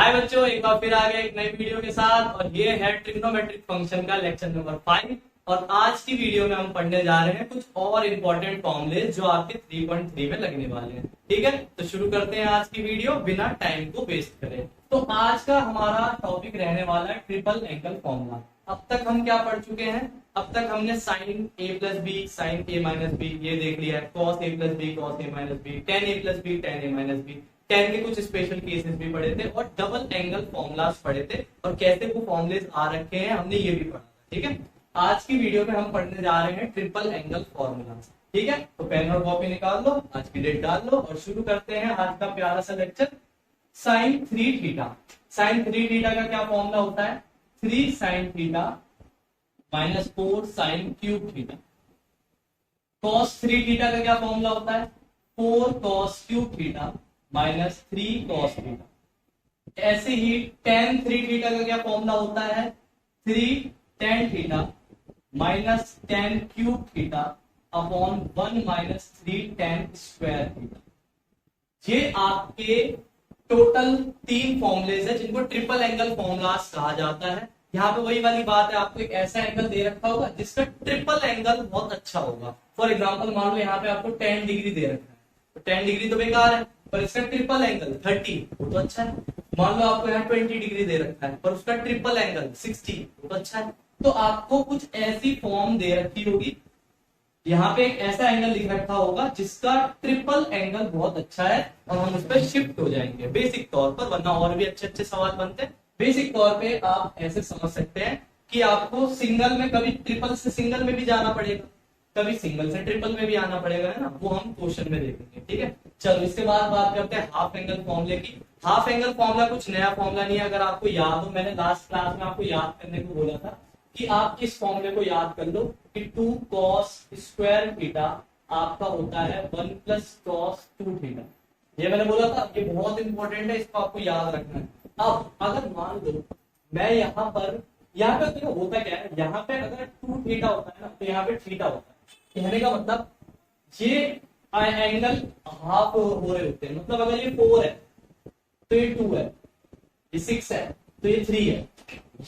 हाय बच्चों, एक बार फिर आ गए एक नई वीडियो के साथ। और ये है ट्रिग्नोमेट्रिक फंक्शन का लेक्चर नंबर 5। और आज की वीडियो में हम पढ़ने जा रहे हैं कुछ और इंपॉर्टेंट फॉर्मूले जो आपके 3.3 में लगने वाले हैं। ठीक है, तो शुरू करते हैं आज की वीडियो बिना टाइम को वेस्ट करें। तो आज का हमारा टॉपिक रहने वाला है ट्रिपल एंगल फॉर्मूला। अब तक हम क्या पढ़ चुके हैं? अब तक हमने sign A plus B, sign A minus B ये देख लिया है, cos A plus B, cos A minus B, ten A plus B, ten A minus B, ten के कुछ स्पेशल केसेस भी पढ़े थे और डबल एंगल फॉर्मूलाज पढ़े थे और कैसे वो फॉर्मूलेज आ रखे हैं हमने ये भी पढ़ा था। ठीक है, आज की वीडियो में हम पढ़ने जा रहे हैं ट्रिपल एंगल फॉर्मूलाज। ठीक है, तो पेन और कॉपी निकाल लो, आज की डेट डाल लो और शुरू करते हैं आज का प्यारा सा lecture. Sine 3 theta, sine 3 theta का क्या फॉर्मूला होता है? 3 sine theta minus 4 sine cube theta. Cos 3 theta का क्या फॉर्मूला होता है? 4 cos cube theta minus 3 cos theta. ऐसे ही tan 3 थीटा का क्या फॉर्मूला होता है? 3 tan theta minus tan cube theta upon 1 minus 3 tan square theta. ये आपके टोटल 3 फॉर्मूलेज है जिनको ट्रिपल एंगल फॉर्मूलाज कहा जाता है। यहाँ पे वही वाली बात है, आपको एक ऐसा एंगल दे रखा होगा जिसका ट्रिपल एंगल बहुत अच्छा होगा। फॉर एग्जाम्पल मान लो यहाँ पे आपको 10 डिग्री दे रखा है, तो 10 डिग्री तो बेकार है, पर इसका ट्रिपल एंगल 30 वो तो अच्छा है। मान लो आपको यहाँ 20 डिग्री दे रखा है पर उसका ट्रिपल एंगल 60 वो तो अच्छा है। तो आपको कुछ ऐसी फॉर्म दे रखी होगी, यहाँ पे एक ऐसा एंगल लिख रखा होगा जिसका ट्रिपल एंगल बहुत अच्छा है और हम उस पर शिफ्ट हो जाएंगे बेसिक तौर पर, वरना और भी अच्छे अच्छे सवाल बनते हैं। बेसिक तौर पे आप ऐसे समझ सकते हैं कि आपको सिंगल में कभी ट्रिपल से सिंगल में भी जाना पड़ेगा, कभी सिंगल से ट्रिपल में भी आना पड़ेगा, है ना, वो हम क्वेश्चन में देखेंगे। ठीक है, चलो इसके बाद बात करते हैं हाफ एंगल फॉर्मूले की। हाफ एंगल फॉर्मूला कुछ नया फॉर्मूला नहीं है, अगर आपको याद हो, मैंने लास्ट क्लास में आपको याद करने को बोला था कि आप इस फॉर्मूले को याद कर लो कि 2 cos स्क्वायर थीटा आपका होता है 1 प्लस cos 2 थीटा। ये मैंने बोला था, ये बहुत इंपॉर्टेंट है, इसको आपको याद रखना है। अब अगर मान लो मैं यहाँ पे देखो होता क्या है, यहाँ पे अगर 2 थीटा होता है ना तो यहाँ पे थीटा होता है। कहने का मतलब ये एंगल हाफ हो रहे होते हैं, मतलब अगर ये 4 है तो ये 2 है, ये 6 है तो ये 3 है,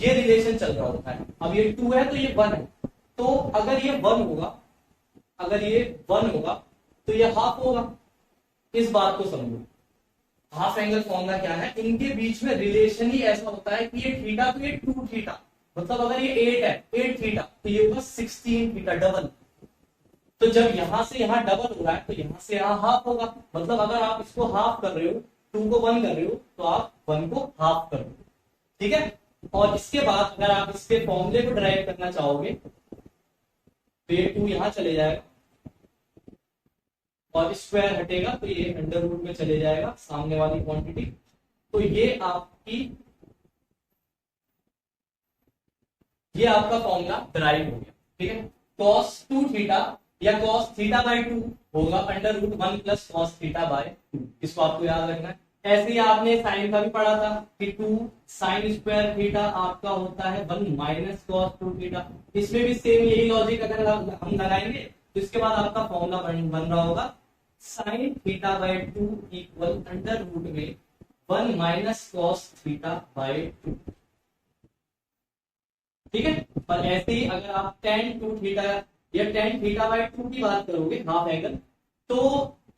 ये रिलेशन चल रहा होता है। अब ये 2 है तो ये 1 है, तो अगर ये 1 होगा, अगर ये 1 होगा तो ये हाफ होगा। इस बात को समझो, हाफ एंगल फॉर्मूला क्या है, इनके बीच में रिलेशन ही ऐसा होता है कि ये थीटा तो ये 2 थीटा, मतलब अगर ये 8 है 8 थीटा तो ये होगा 16 थीटा डबल। तो जब यहां से यहां डबल हो रहा है तो यहां से यहां हाफ होगा, मतलब अगर आप इसको हाफ कर रहे हो, 2 को 1 कर रहे हो तो आप 1 को हाफ कर रहे हो। ठीक है, और इसके बाद अगर आप इसके फॉर्मूले को ड्राइव करना चाहोगे तो ये 2 यहां चले जाएगा और स्क्वायर हटेगा तो ये अंडर रूट में चले जाएगा सामने वाली क्वांटिटी। तो ये आपका फॉर्मूला ड्राइव हो गया। ठीक है, cos 2 थीटा या cos थीटा बाई 2 होगा under root 1 plus cos theta by 2, इसको आपको याद रखना है। ऐसे ही आपने साइन का भी पढ़ा था कि 2 साइन स्क्वायर थीटा आपका होता है 1 माइनस cos 2 थीटा। इसमें भी सेम यही लॉजिक अगर हम लगाएंगे तो इसके बाद आपका फॉर्मूला बन रहा होगा sine theta by 2 equal under root में 1 माइनस cos थीटा बाई 2। ठीक है, पर ऐसे ही अगर आप tan 2 थीटा या tan थीटा बाई 2 की बात करोगे हाफ एंगल, तो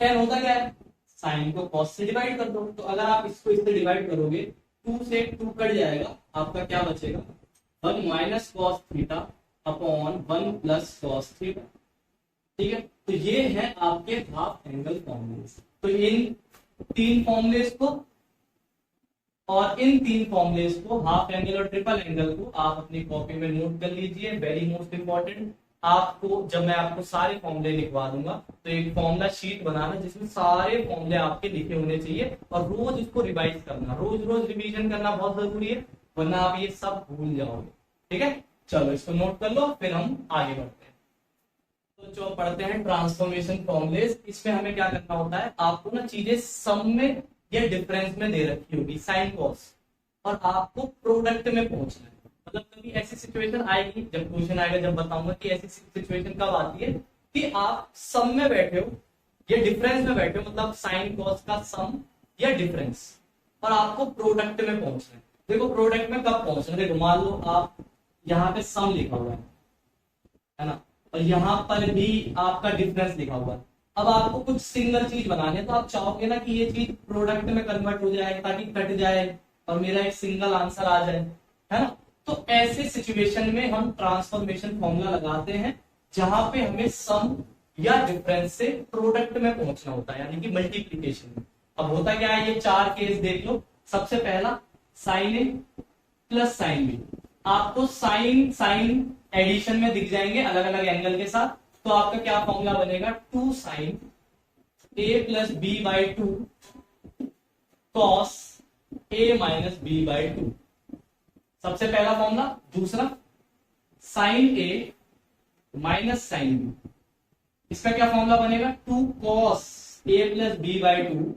tan होता क्या है, साइन को cos से डिवाइड कर दो। तो अगर आप इसको इससे डिवाइड करोगे 2 से 2 कट जाएगा, आपका क्या बचेगा 1 minus cos theta upon 1 plus cos theta. ठीक है, तो ये है आपके हाफ एंगल फॉर्मूलेस। तो इन 3 फॉर्मूलेस को और इन 3 फॉर्मूलेस को, हाफ एंगल और ट्रिपल एंगल को आप अपनी कॉपी में नोट कर लीजिए। वेरी मोस्ट इंपॉर्टेंट, आपको जब मैं आपको सारे फॉर्मूले लिखवा दूंगा तो एक फॉर्मूला शीट बनाना जिसमें सारे फॉर्मूले आपके लिखे होने चाहिए और रोज इसको रिवाइज करना, रोज रोज रिवीजन करना बहुत जरूरी है, वरना आप ये सब भूल जाओगे। ठीक है, चलो इसको नोट कर लो, फिर हम आगे बढ़ते हैं। तो जो पढ़ते हैं ट्रांसफॉर्मेशन फॉर्मूलेस, इसमें हमें क्या करना होता है, आपको ना चीजें सम में या डिफरेंस में दे रखी होगी साइन कॉस, और आपको प्रोडक्ट में पहुंचना है। मतलब कभी ऐसी सिचुएशन आएगी, जब क्वेश्चन आएगा जब बताऊंगा कि ऐसी सिचुएशन कब आती है कि आप सम में बैठे हो या डिफरेंस में बैठे हो, मतलब साइन कॉस का सम या डिफरेंस, और आपको प्रोडक्ट में पहुंचना है। देखो प्रोडक्ट में कब पहुंचना है, देखो मान लो आप यहाँ पे सम लिखा हुआ है ना, और यहाँ पर भी आपका डिफरेंस लिखा हुआ है। अब आपको कुछ सिंगल चीज बनानी है, तो आप चाहोगे ना कि ये चीज प्रोडक्ट में कन्वर्ट हो जाए ताकि कट जाए और मेरा एक सिंगल आंसर आ जाए, है ना। तो ऐसे सिचुएशन में हम ट्रांसफॉर्मेशन फॉर्मूला लगाते हैं जहां पे हमें सम या डिफरेंस से प्रोडक्ट में पहुंचना होता है, यानी कि मल्टीप्लीकेशन में। अब होता क्या है, ये चार केस देख लो। सबसे पहला sign A plus sine B, आपको साइन साइन एडिशन में दिख जाएंगे अलग अलग एंगल के साथ। तो आपका क्या फॉर्मूला बनेगा, 2 sine A plus B by 2 cos A minus B by 2, सबसे पहला फॉर्मूला। दूसरा sine A minus sine B, इसका क्या फॉर्मूला बनेगा, 2 cos A plus B by 2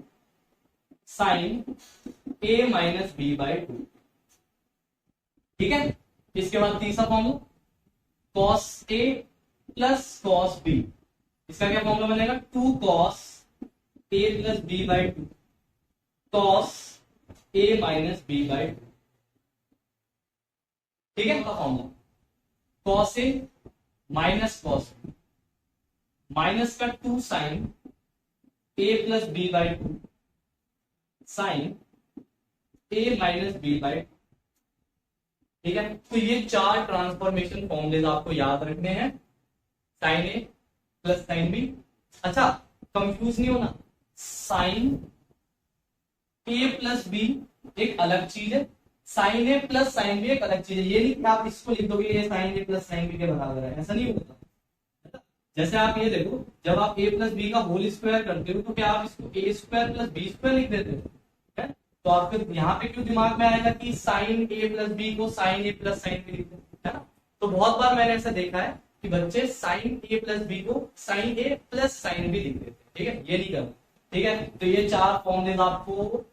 sine A minus B by 2, ठीक है। इसके बाद तीसरा formula cos A plus cos B, इसका क्या फॉर्मूला बनेगा, 2 cos A plus B by 2 cos A minus B by 2, ठीक है। Formula cos A minus cos B minus का 2 sine A plus B by 2 sine A minus B by 2, ठीक है। तो ये चार ट्रांसफॉर्मेशन फॉर्मूलेज आपको याद रखने हैं, sign A plus sine B. अच्छा कंफ्यूज नहीं होना, साइन ए प्लस बी एक अलग चीज है, sign A plus sine B एक अलग चीज है। ये नहीं कि आप इसको लिख दोगे ये sign A plus sine B के बराबर है, ऐसा नहीं होता। जैसे आप ये देखो, जब आप a प्लस बी का होल स्क्वायर करते हो तो क्या आप इसको ए स्क्वायर प्लस बी स्क्वायर लिख देते हो, है? तो आपके यहाँ पे क्यों दिमाग में आएगा कि साइन ए प्लस बी को sign A plus sine B लिखते हैं, है ना। तो बहुत बार मैंने ऐसा देखा है कि बच्चे साइन ए प्लस बी को sign A plus sine B लिख देते हैं, ठीक है, ये नहीं करना, ठीक है। तो ये चार फॉर्मूलेज आपको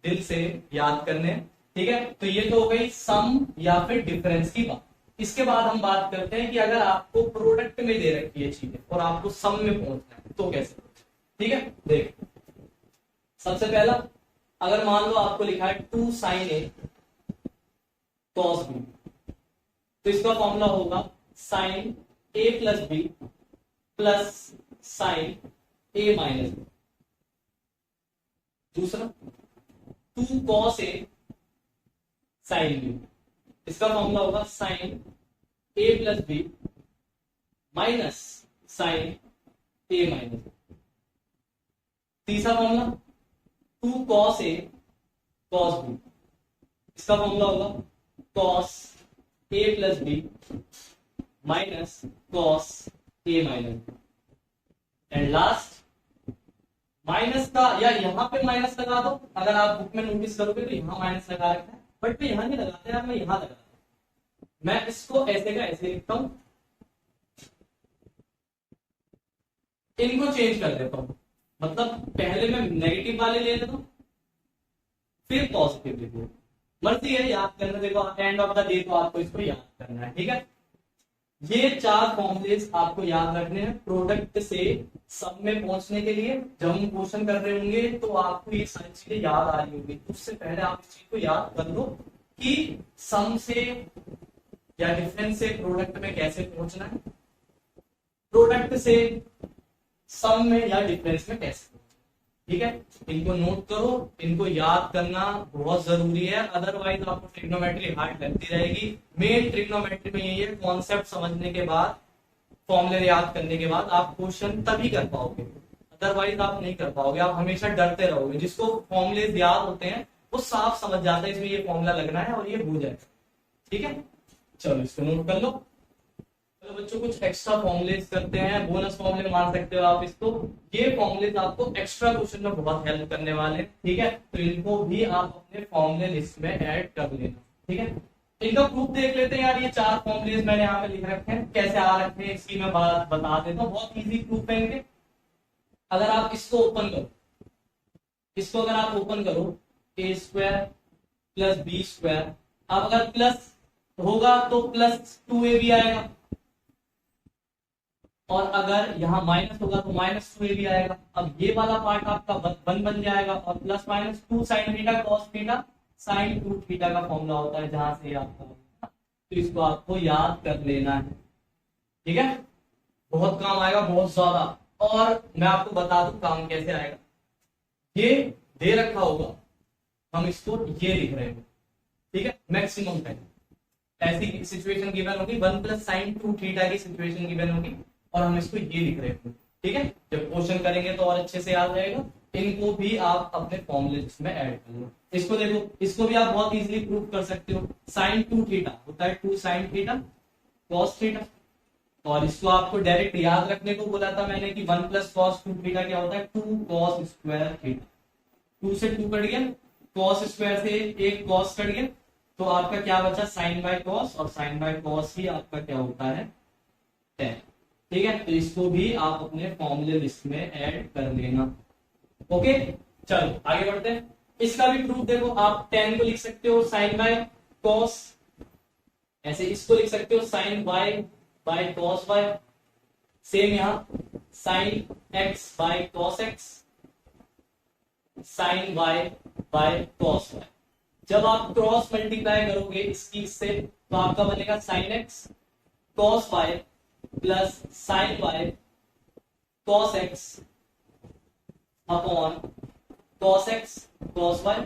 दिल से याद करने हैं, ठीक है। तो ये तो हो गई सम या फिर डिफरेंस की बात। इसके बाद हम बात करते हैं कि अगर आपको प्रोडक्ट में दे रखी है चीजें और आपको सम में पहुंचना है तो कैसे, ठीक है। देख सबसे पहला, अगर मान लो आपको लिखा है 2 साइन ए कॉस बी, तो इसका फॉर्मूला होगा sine A plus B plus sine A minus B. दूसरा 2 कॉस ए साइन बी, इसका फॉर्मूला होगा sine A plus B minus sine A minus B. तीसरा formula 2 cos A cos B, इसका formula होगा cos A plus B minus cos A minus B. And last minus का, या यहां पे minus लगा दो, अगर आप बुक में नोटिस करोगे तो यहां माइनस लगा रखा है, बट मैं यहां नहीं लगाता यार, मैं यहां लगाता हूं। मैं इसको ऐसे का ऐसे लिखता हूं, इनको चेंज कर देता हूं, मतलब पहले मैं नेगेटिव वाले ले लेता हूं फिर पॉजिटिव लिख देता हूं। मर्जी है याद करना, देखो एंड ऑफ द डे तो आपको इसको याद करना है, ठीक है। ये चार फॉर्मूलेज आपको याद रखने हैं प्रोडक्ट से सब में पहुंचने के लिए। जब हम क्वेश्चन कर रहे होंगे तो आपको ये सारी चीजें याद आ रही होंगी, उससे पहले आप इस चीज को याद कर लो कि सम से या डिफरेंस से प्रोडक्ट में कैसे पहुंचना है, प्रोडक्ट से सम में या डिफरेंस में कैसे, ठीक है। इनको नोट करो, इनको याद करना बहुत जरूरी है, अदरवाइज आपको ट्रिग्नोमेट्री हार्ड लगती रहेगी। मेन ट्रिग्नोमेट्री में यही है, कॉन्सेप्ट समझने के बाद, फॉर्मूले याद करने के बाद आप क्वेश्चन तभी कर पाओगे, अदरवाइज आप नहीं कर पाओगे, आप हमेशा डरते रहोगे। जिसको फॉर्मूले याद होते हैं वो साफ समझ जाता है इसमें ये फॉर्मूला लगना है और ये हो जाएगा, ठीक है। चलो इसको नोट कर लो। तो बच्चों कुछ एक्स्ट्रा फॉर्मुलेज करते हैं, बोनस फॉर्मुले मान सकते हो आप इसको। ये फॉर्मुलेज आपको एक्स्ट्रा क्वेश्चन में बहुत हेल्प करने वाले हैं, ठीक है। तो इनको भी आप अपने फॉर्मुले लिस्ट में ऐड कर लेना, ठीक है। इनका प्रूफ देख लेते हैं यार। ये चार फॉर्मुलेज मैंने यहाँ पे लिख रखे हैं, कैसे आ रखे हैं इसकी मैं बात बता देता हूँ। बहुत इजी प्रूफ है इनके। अगर आप इसको ओपन करो, इसको अगर आप ओपन करो, ए स्क्वायर प्लस बी स्क्वायर, अब अगर प्लस होगा तो प्लस 2ab आएगा, और अगर यहाँ माइनस होगा तो -2a भी आएगा। अब ये वाला पार्ट आपका 1 बन जाएगा और plus minus 2 sine theta cos theta sine 2 theta का फॉर्मूला होता है, जहां से आपका, तो इसको आपको याद कर लेना है। ठीक है, बहुत काम आएगा, बहुत ज्यादा। और मैं आपको बता दूं काम कैसे आएगा। ये दे रखा होगा, हम इसको ये लिख रहे हैं, ठीक है, मैक्सिमम टाइम। ऐसी सिचुएशन गिवन होगी, 1 प्लस साइन 2 थीटा की सिचुएशन गिवन होगी और हम इसको ये लिख रहे हैं। ठीक है, जब क्वेश्चन करेंगे तो और अच्छे से याद रहेगा। इनको भी आप अपने फॉर्मूले में ऐड कर लो। इसको देखो, इसको भी आप बहुत इजीली प्रूव कर सकते हो। साइन 2 थीटा होता है 2 साइन थीटा कॉस थीटा, और इसको आपको डायरेक्ट याद रखने को बोला था मैंने कि 1 प्लस कॉस 2 थीटा क्या होता है 2 कॉस स्क्वायर थीटा। 2 से 2 कट गया, कॉस स्क्वायर से एक कॉस कट गया, तो आपका क्या बचा साइन बाय कॉस, और साइन बाय कॉस ही आपका क्या होता है tan। ठीक है, तो इसको भी आप अपने फॉर्मूले लिस्ट में ऐड कर लेना। ओके, चलो आगे बढ़ते हैं। इसका भी प्रूफ देखो, आप tan को लिख सकते हो साइन बाय कॉस, ऐसे इसको लिख सकते हो sine y by cos y, same यहां sine x by cos x, sine y by cos y। जब आप क्रॉस मल्टीप्लाई करोगे इसकी इससे, तो आपका बनेगा sine x cos y plus sine y cos x upon cos x cos y।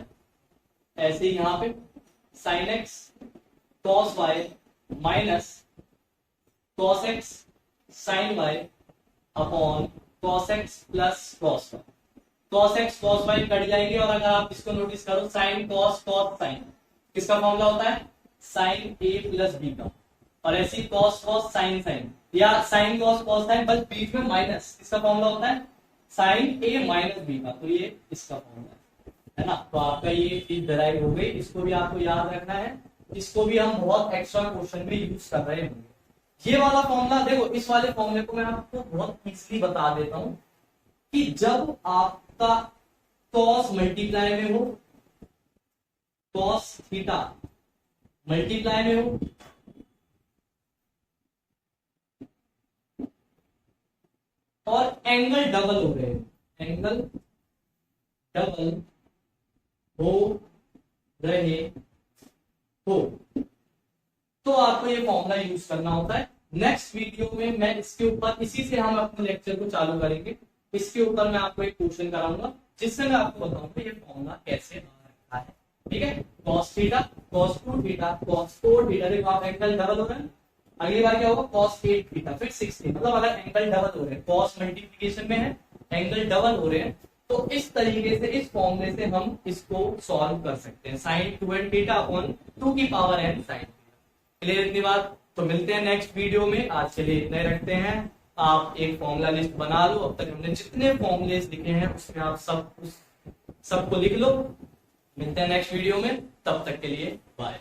ऐसे ही यहां पे sine x cos y minus cos x sine y upon cos x plus cos y। Cos x cos y cut जाएंगे, और अगर आप इसको notice करो साइन कॉस कॉस साइन, किसका फॉर्मूला होता है साइन a प्लस b का, और ऐसी कॉस कॉस साइन साइन, या साइन कॉस कॉस साइन बस बीच में माइनस, इसका फॉर्मूला होता है साइन a माइनस b का, तो ये इसका फॉर्मूला है ना। तो आपका ये चीज डराइव हो गई, इसको भी आपको याद रखना है, इसको भी हम बहुत एक्स्ट्रा क्वेश्चन में यूज कर रहे होंगे। ये वाला फॉर्मूला देखो, इस वाले फॉर्मूले को मैं आपको बहुत इजीली बता देता हूं कि जब आपका कॉस मल्टीप्लाई में हो, कॉस थीटा मल्टीप्लाई में हो, और एंगल डबल हो रहे हैं, एंगल डबल हो रहे हो, तो आपको ये फॉर्मूला यूज करना होता है। नेक्स्ट वीडियो में मैं इसके ऊपर, इसी से हम अपने लेक्चर को चालू करेंगे, इसके ऊपर मैं आपको एक क्वेश्चन कराऊंगा जिससे मैं आपको बताऊंगा ये फॉर्मूला कैसे आ रखा है। ठीक है, cos theta cos 2 theta cos 4 theta, देखो आप एंगल डबल हो रहे हैं। अगली बार क्या होगा कॉस 8 थीटा फिर 6 थीटा, मतलब अगर एंगल डबल हो रहे हैं, कॉस मल्टीप्लिकेशन में है, एंगल डबल हो रहे हैं, तो इस तरीके से इस फॉर्मूले से हम इसको सॉल्व कर सकते हैं। साइन 2n थीटा अपॉन 2 की power n sine theta. Clear इतनी बात? तो मिलते हैं नेक्स्ट वीडियो में, आज के लिए इतने रखते हैं। आप एक फॉर्मूला लिस्ट बना लो, अब तक हमने जितने फॉर्मूले लिखे हैं उसमें आप सबको लिख लो। मिलते हैं नेक्स्ट वीडियो में, तब तक के लिए बाय।